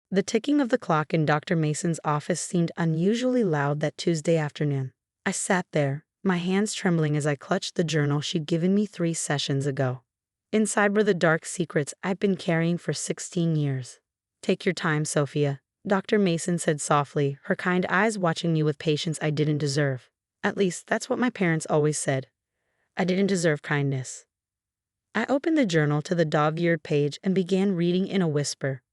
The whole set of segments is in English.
The ticking of the clock in Dr. Mason's office seemed unusually loud that Tuesday afternoon. I sat there, my hands trembling as I clutched the journal she'd given me 3 sessions ago. Inside were the dark secrets I'd been carrying for 16 years. "Take your time, Sophia," Dr. Mason said softly, her kind eyes watching me with patience I didn't deserve. At least, that's what my parents always said. I didn't deserve kindness. I opened the journal to the dog-eared page and began reading in a whisper.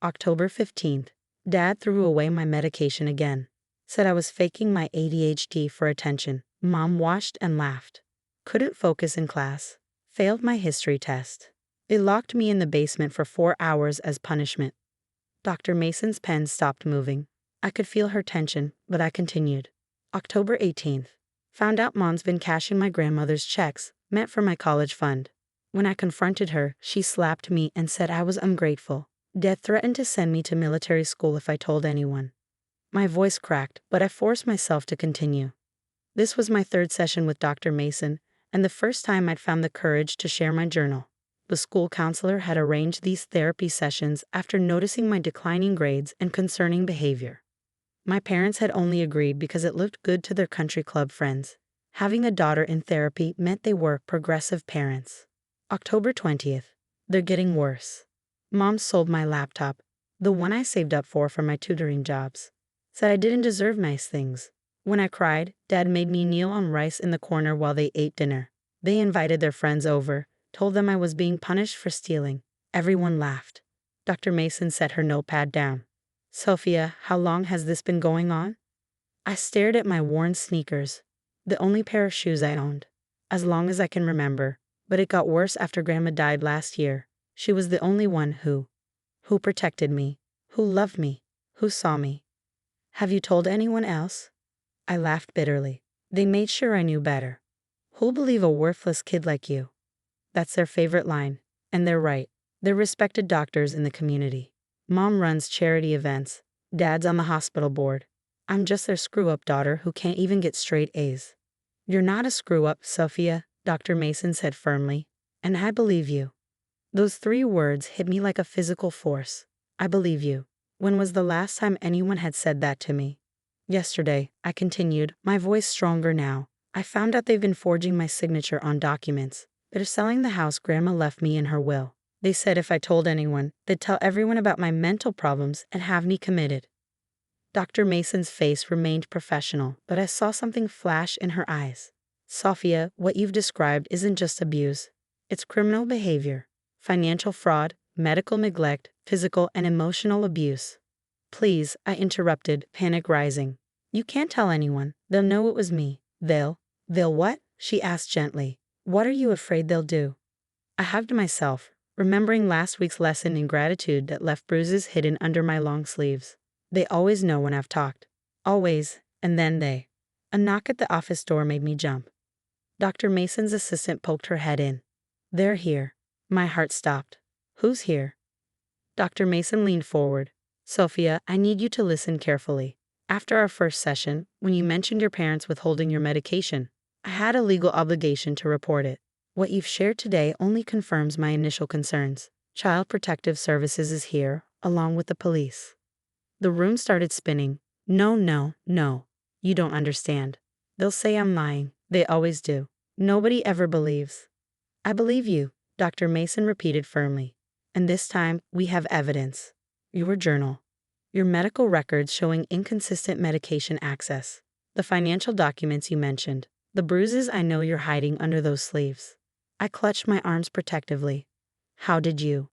October 15th. Dad threw away my medication again. Said I was faking my ADHD for attention. Mom washed and laughed. Couldn't focus in class. Failed my history test. They locked me in the basement for 4 hours as punishment. Dr. Mason's pen stopped moving. I could feel her tension, but I continued. October 18th. Found out Mom's been cashing my grandmother's checks, meant for my college fund. When I confronted her, she slapped me and said I was ungrateful. Dad threatened to send me to military school if I told anyone. My voice cracked, but I forced myself to continue. This was my 3rd session with Dr. Mason, and the first time I'd found the courage to share my journal. The school counselor had arranged these therapy sessions after noticing my declining grades and concerning behavior. My parents had only agreed because it looked good to their country club friends. Having a daughter in therapy meant they were progressive parents. October 20th. They're getting worse. Mom sold my laptop, the one I saved up for my tutoring jobs. Said I didn't deserve nice things. When I cried, Dad made me kneel on rice in the corner while they ate dinner. They invited their friends over, told them I was being punished for stealing. Everyone laughed. Dr. Mason set her notepad down. "Sophia, how long has this been going on?" I stared at my worn sneakers, the only pair of shoes I owned. As long as I can remember, but it got worse after Grandma died last year. She was the only one who protected me, who loved me, who saw me. "Have you told anyone else?" I laughed bitterly. They made sure I knew better. "Who'll believe a worthless kid like you?" That's their favorite line, and they're right. They're respected doctors in the community. Mom runs charity events. Dad's on the hospital board. I'm just their screw-up daughter who can't even get straight A's. "You're not a screw-up, Sophia," Dr. Mason said firmly, "and I believe you." Those 3 words hit me like a physical force. I believe you. When was the last time anyone had said that to me? Yesterday, I continued, my voice stronger now. I found out they've been forging my signature on documents. They're selling the house Grandma left me in her will. They said if I told anyone, they'd tell everyone about my mental problems and have me committed. Dr. Mason's face remained professional, but I saw something flash in her eyes. "Sophia, what you've described isn't just abuse. It's criminal behavior. Financial fraud, medical neglect, physical and emotional abuse." "Please," I interrupted, panic rising. "You can't tell anyone. They'll know it was me." They'll what?" she asked gently. "What are you afraid they'll do?" I hugged myself, remembering last week's lesson in gratitude that left bruises hidden under my long sleeves. They always know when I've talked. Always, and then A knock at the office door made me jump. Dr. Mason's assistant poked her head in. "They're here." My heart stopped. "Who's here?" Dr. Mason leaned forward. "Sophia, I need you to listen carefully. After our first session, when you mentioned your parents withholding your medication, I had a legal obligation to report it. What you've shared today only confirms my initial concerns. Child Protective Services is here, along with the police." The room started spinning. No. You don't understand. They'll say I'm lying. They always do. Nobody ever believes. "I believe you," Dr. Mason repeated firmly. "And this time, we have evidence. Your journal. Your medical records showing inconsistent medication access. The financial documents you mentioned. The bruises I know you're hiding under those sleeves." I clutched my arms protectively. "How did you?"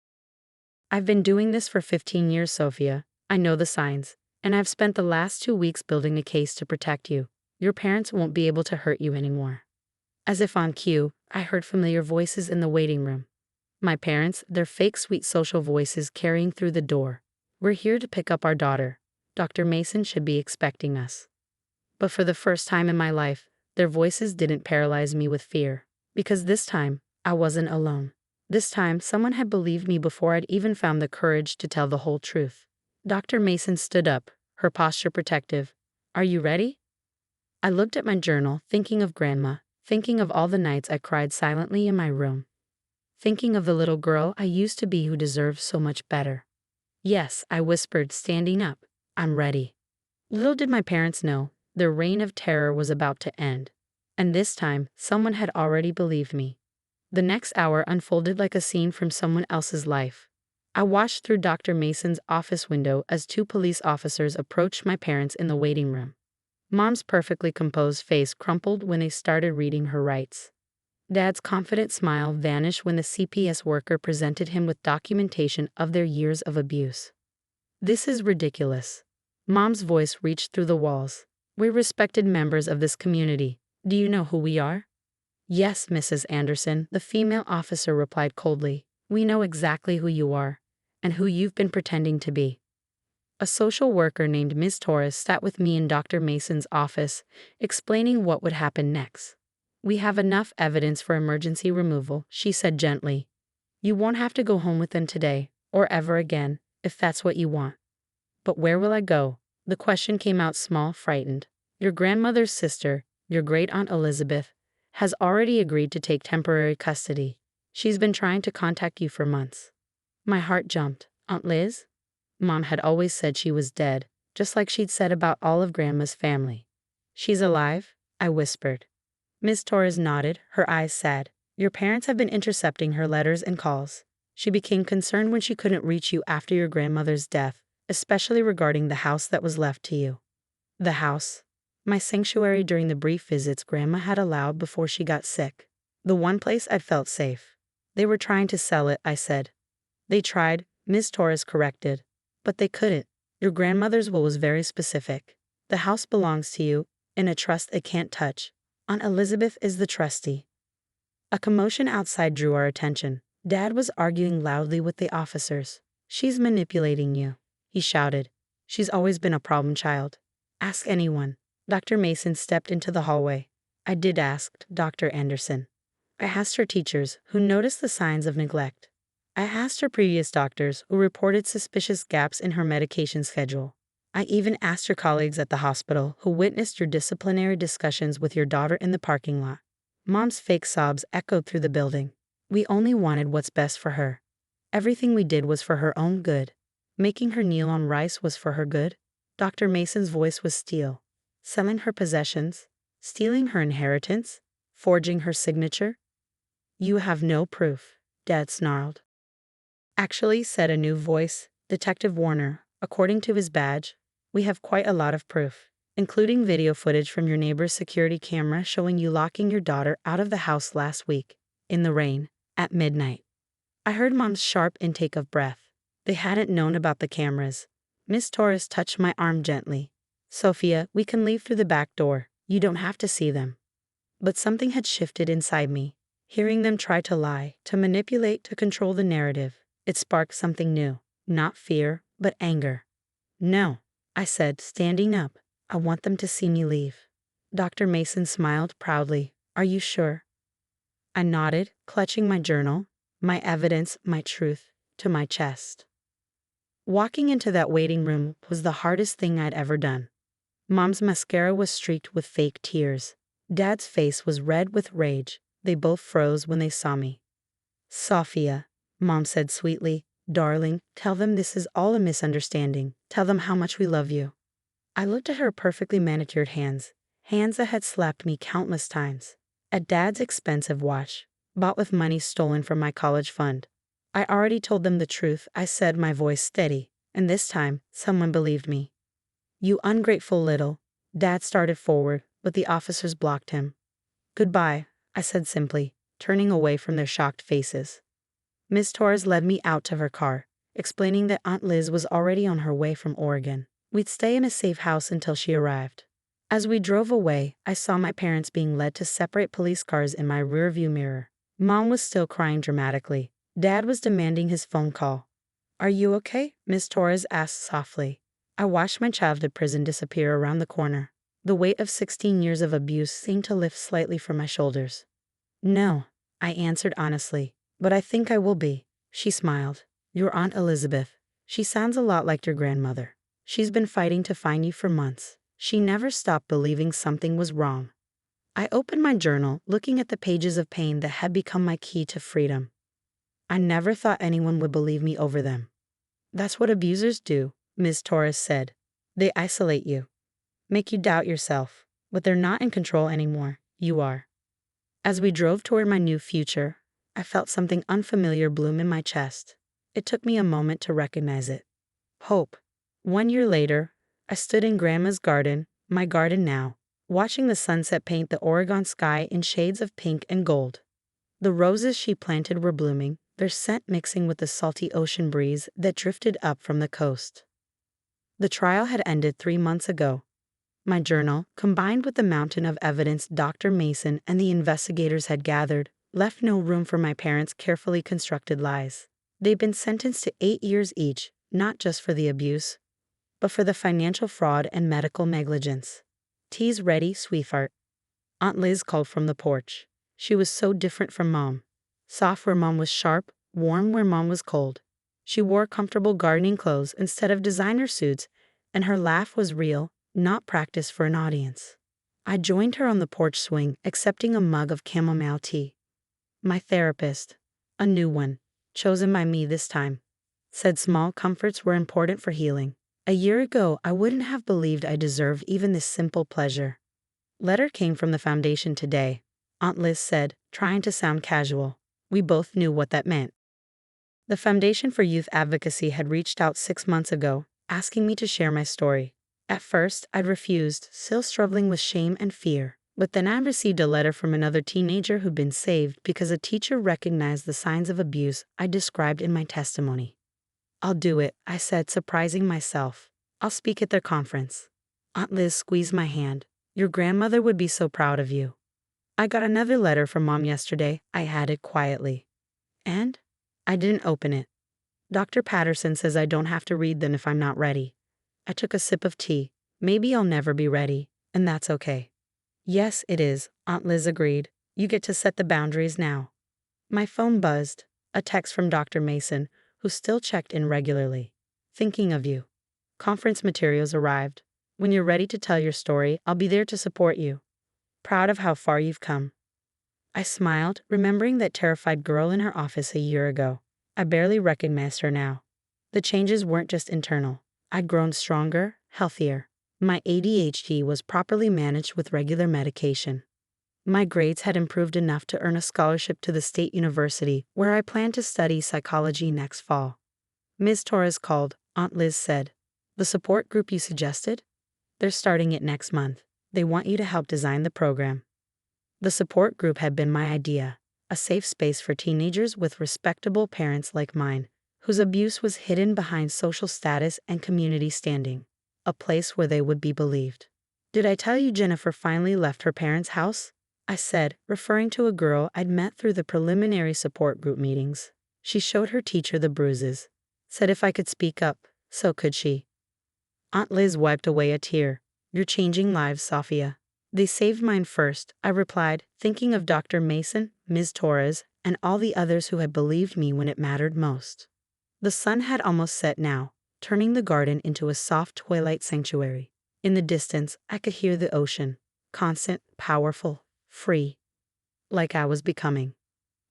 "I've been doing this for 15 years, Sophia. I know the signs. And I've spent the last 2 weeks building a case to protect you. Your parents won't be able to hurt you anymore." As if on cue, I heard familiar voices in the waiting room. My parents, their fake sweet social voices carrying through the door. "We're here to pick up our daughter. Dr. Mason should be expecting us." But for the first time in my life, their voices didn't paralyze me with fear. Because this time, I wasn't alone. This time, someone had believed me before I'd even found the courage to tell the whole truth. Dr. Mason stood up, her posture protective. "Are you ready?" I looked at my journal, thinking of Grandma, thinking of all the nights I cried silently in my room, thinking of the little girl I used to be who deserved so much better. Yes, I whispered, standing up. I'm ready. Little did my parents know, their reign of terror was about to end. And this time, someone had already believed me. The next hour unfolded like a scene from someone else's life. I watched through Dr. Mason's office window as two police officers approached my parents in the waiting room. Mom's perfectly composed face crumpled when they started reading her rights. Dad's confident smile vanished when the CPS worker presented him with documentation of their years of abuse. This is ridiculous. Mom's voice reached through the walls. We're respected members of this community. Do you know who we are? Yes, Mrs. Anderson, the female officer replied coldly. We know exactly who you are, and who you've been pretending to be. A social worker named Ms. Torres sat with me in Dr. Mason's office, explaining what would happen next. We have enough evidence for emergency removal, she said gently. You won't have to go home with them today, or ever again, if that's what you want. But where will I go? The question came out small, frightened. Your grandmother's sister, your great-aunt Elizabeth, has already agreed to take temporary custody. She's been trying to contact you for months. My heart jumped. Aunt Liz? Mom had always said she was dead, just like she'd said about all of Grandma's family. She's alive? I whispered. Miss Torres nodded, her eyes sad. Your parents have been intercepting her letters and calls. She became concerned when she couldn't reach you after your grandmother's death, especially regarding the house that was left to you. The house? My sanctuary during the brief visits Grandma had allowed before she got sick. The one place I'd felt safe. They were trying to sell it, I said. They tried, Miss Torres corrected. But they couldn't. Your grandmother's will was very specific. The house belongs to you, in a trust it can't touch. Aunt Elizabeth is the trustee. A commotion outside drew our attention. Dad was arguing loudly with the officers. She's manipulating you, he shouted. She's always been a problem child. Ask anyone. Dr. Mason stepped into the hallway. I did ask Dr. Anderson. I asked her teachers, who noticed the signs of neglect. I asked her previous doctors, who reported suspicious gaps in her medication schedule. I even asked her colleagues at the hospital, who witnessed your disciplinary discussions with your daughter in the parking lot. Mom's fake sobs echoed through the building. We only wanted what's best for her. Everything we did was for her own good. Making her kneel on rice was for her good. Dr. Mason's voice was steel. Selling her possessions, stealing her inheritance, forging her signature. You have no proof, Dad snarled. Actually, said a new voice, Detective Warner, according to his badge, we have quite a lot of proof, including video footage from your neighbor's security camera showing you locking your daughter out of the house last week, in the rain, at midnight. I heard Mom's sharp intake of breath. They hadn't known about the cameras. Miss Torres touched my arm gently. Sophia, we can leave through the back door. You don't have to see them. But something had shifted inside me. Hearing them try to lie, to manipulate, to control the narrative. It sparked something new, not fear, but anger. No, I said, standing up. I want them to see me leave. Dr. Mason smiled proudly. Are you sure? I nodded, clutching my journal, my evidence, my truth, to my chest. Walking into that waiting room was the hardest thing I'd ever done. Mom's mascara was streaked with fake tears. Dad's face was red with rage. They both froze when they saw me. Sophia, Mom said sweetly, darling, tell them this is all a misunderstanding. Tell them how much we love you. I looked at her perfectly manicured hands, hands that had slapped me countless times. At Dad's expensive watch, bought with money stolen from my college fund. I already told them the truth, I said, my voice steady, and this time, someone believed me. You ungrateful little. Dad started forward, but the officers blocked him. Goodbye, I said simply, turning away from their shocked faces. Miss Torres led me out to her car, explaining that Aunt Liz was already on her way from Oregon. We'd stay in a safe house until she arrived. As we drove away, I saw my parents being led to separate police cars in my rearview mirror. Mom was still crying dramatically. Dad was demanding his phone call. Are you okay? Miss Torres asked softly. I watched my childhood prison disappear around the corner. The weight of 16 years of abuse seemed to lift slightly from my shoulders. No, I answered honestly, but I think I will be. She smiled. Your Aunt Elizabeth. She sounds a lot like your grandmother. She's been fighting to find you for months. She never stopped believing something was wrong. I opened my journal, looking at the pages of pain that had become my key to freedom. I never thought anyone would believe me over them. That's what abusers do, Ms. Torres said. They isolate you, make you doubt yourself. But they're not in control anymore. You are. As we drove toward my new future, I felt something unfamiliar bloom in my chest. It took me a moment to recognize it. Hope. 1 year later, I stood in Grandma's garden, my garden now, watching the sunset paint the Oregon sky in shades of pink and gold. The roses she planted were blooming, their scent mixing with the salty ocean breeze that drifted up from the coast. The trial had ended 3 months ago. My journal, combined with the mountain of evidence Dr. Mason and the investigators had gathered, left no room for my parents' carefully constructed lies. They'd been sentenced to 8 years each, not just for the abuse, but for the financial fraud and medical negligence. Tea's ready, sweetheart. Aunt Liz called from the porch. She was so different from Mom. Soft where Mom was sharp, warm where Mom was cold. She wore comfortable gardening clothes instead of designer suits, and her laugh was real, not practiced for an audience. I joined her on the porch swing, accepting a mug of chamomile tea. My therapist, a new one, chosen by me this time, said small comforts were important for healing. A year ago, I wouldn't have believed I deserved even this simple pleasure. Letter came from the foundation today, Aunt Liz said, trying to sound casual. We both knew what that meant. The Foundation for Youth Advocacy had reached out 6 months ago, asking me to share my story. At first, I'd refused, still struggling with shame and fear. But then I received a letter from another teenager who'd been saved because a teacher recognized the signs of abuse I described in my testimony. I'll do it, I said, surprising myself. I'll speak at their conference. Aunt Liz squeezed my hand. Your grandmother would be so proud of you. I got another letter from Mom yesterday, I added quietly. And? I didn't open it. Dr. Patterson says I don't have to read them if I'm not ready. I took a sip of tea. Maybe I'll never be ready, and that's okay. Yes, it is, Aunt Liz agreed. You get to set the boundaries now. My phone buzzed. A text from Dr. Mason, who still checked in regularly. Thinking of you. Conference materials arrived. When you're ready to tell your story, I'll be there to support you. Proud of how far you've come. I smiled, remembering that terrified girl in her office a year ago. I barely recognized her now. The changes weren't just internal. I'd grown stronger, healthier. My ADHD was properly managed with regular medication. My grades had improved enough to earn a scholarship to the state university, where I planned to study psychology next fall. Ms. Torres called, Aunt Liz said. The support group you suggested? They're starting it next month. They want you to help design the program. The support group had been my idea, a safe space for teenagers with respectable parents like mine, whose abuse was hidden behind social status and community standing, a place where they would be believed. Did I tell you Jennifer finally left her parents' house? I said, referring to a girl I'd met through the preliminary support group meetings. She showed her teacher the bruises, said if I could speak up, so could she. Aunt Liz wiped away a tear. You're changing lives, Sophia. They saved mine first, I replied, thinking of Dr. Mason, Ms. Torres, and all the others who had believed me when it mattered most. The sun had almost set now, turning the garden into a soft twilight sanctuary. In the distance, I could hear the ocean, constant, powerful, free, like I was becoming.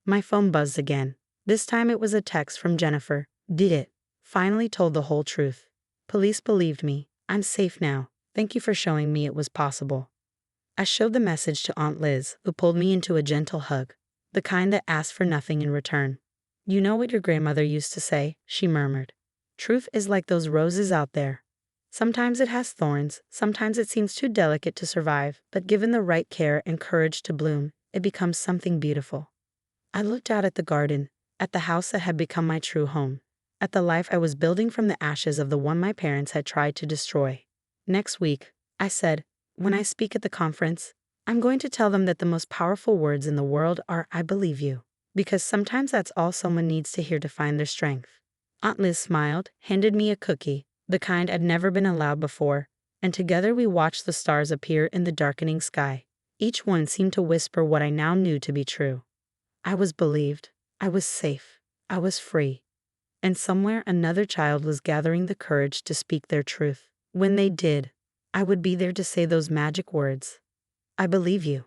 My phone buzzed again. This time it was a text from Jennifer. Did it. Finally told the whole truth. Police believed me. I'm safe now. Thank you for showing me it was possible. I showed the message to Aunt Liz, who pulled me into a gentle hug, the kind that asked for nothing in return. You know what your grandmother used to say, she murmured. Truth is like those roses out there. Sometimes it has thorns, sometimes it seems too delicate to survive, but given the right care and courage to bloom, it becomes something beautiful. I looked out at the garden, at the house that had become my true home, at the life I was building from the ashes of the one my parents had tried to destroy. Next week, I said, when I speak at the conference, I'm going to tell them that the most powerful words in the world are I believe you, because sometimes that's all someone needs to hear to find their strength. Aunt Liz smiled, handed me a cookie, the kind I'd never been allowed before, and together we watched the stars appear in the darkening sky. Each one seemed to whisper what I now knew to be true. I was believed, I was safe, I was free. And somewhere another child was gathering the courage to speak their truth. When they did, I would be there to say those magic words. I believe you.